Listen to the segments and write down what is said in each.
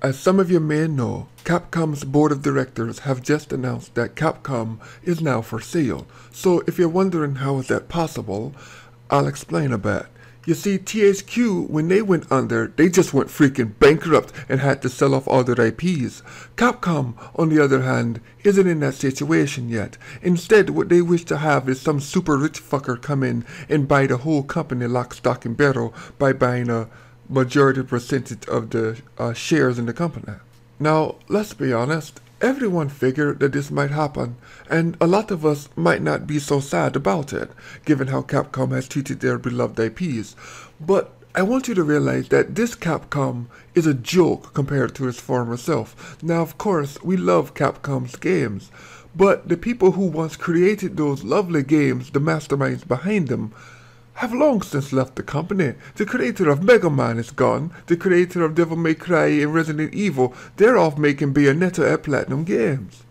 As some of you may know, Capcom's board of directors have just announced that Capcom is now for sale. So if you're wondering how is that possible, I'll explain a bit. You see, THQ, when they went under, they just went freaking bankrupt and had to sell off all their IPs. Capcom, on the other hand, isn't in that situation yet. Instead, what they wish to have is some super rich fucker come in and buy the whole company lock, stock, and barrel by buying a majority percentage of the shares in the company. Now, let's be honest, everyone figured that this might happen, and a lot of us might not be so sad about it, given how Capcom has treated their beloved IPs. But I want you to realize that this Capcom is a joke compared to its former self. Now, of course, we love Capcom's games, but the people who once created those lovely games, the masterminds behind them, have long since left the company. The creator of Mega Man is gone. The creator of Devil May Cry and Resident Evil, they're off making Bayonetta at Platinum Games.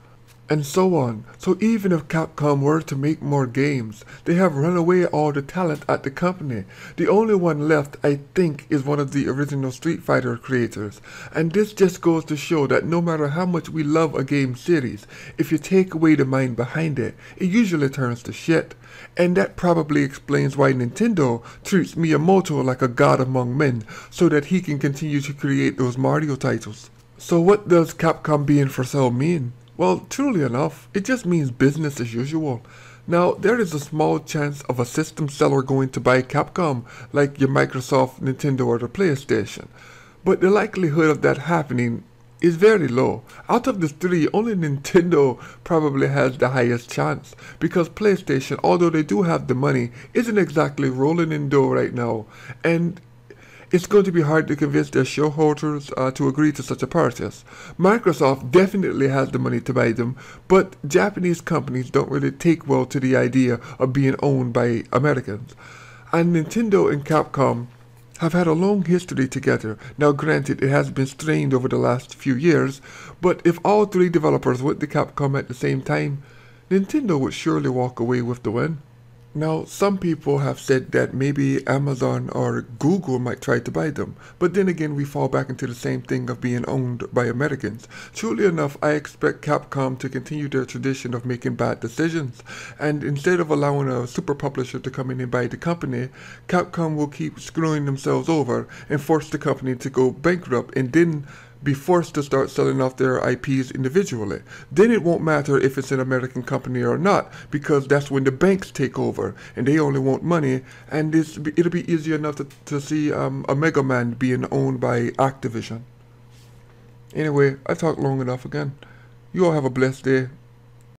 And so on. So even if Capcom were to make more games, they have run away all the talent at the company. The only one left, I think, is one of the original Street Fighter creators. And this just goes to show that no matter how much we love a game series, if you take away the mind behind it, it usually turns to shit. And that probably explains why Nintendo treats Miyamoto like a god among men, so that he can continue to create those Mario titles. So what does Capcom being for sale mean? Well, truly enough, it just means business as usual. Now, there is a small chance of a system seller going to buy Capcom, like your Microsoft, Nintendo, or the PlayStation. But the likelihood of that happening is very low. Out of the three, only Nintendo probably has the highest chance, because PlayStation, although they do have the money, isn't exactly rolling in dough right now, and it's going to be hard to convince their shareholders to agree to such a purchase. Microsoft definitely has the money to buy them, but Japanese companies don't really take well to the idea of being owned by Americans. And Nintendo and Capcom have had a long history together. Now granted, it has been strained over the last few years, but if all three developers went to Capcom at the same time, Nintendo would surely walk away with the win. Now, some people have said that maybe Amazon or Google might try to buy them, but then again we fall back into the same thing of being owned by Americans. Truly enough, I expect Capcom to continue their tradition of making bad decisions, and instead of allowing a super publisher to come in and buy the company, Capcom will keep screwing themselves over and force the company to go bankrupt and then be forced to start selling off their IPs individually. Then it won't matter if it's an American company or not, because that's when the banks take over and they only want money, and it'll be easy enough to see a Mega Man being owned by Activision. Anyway, I talked long enough again. You all have a blessed day.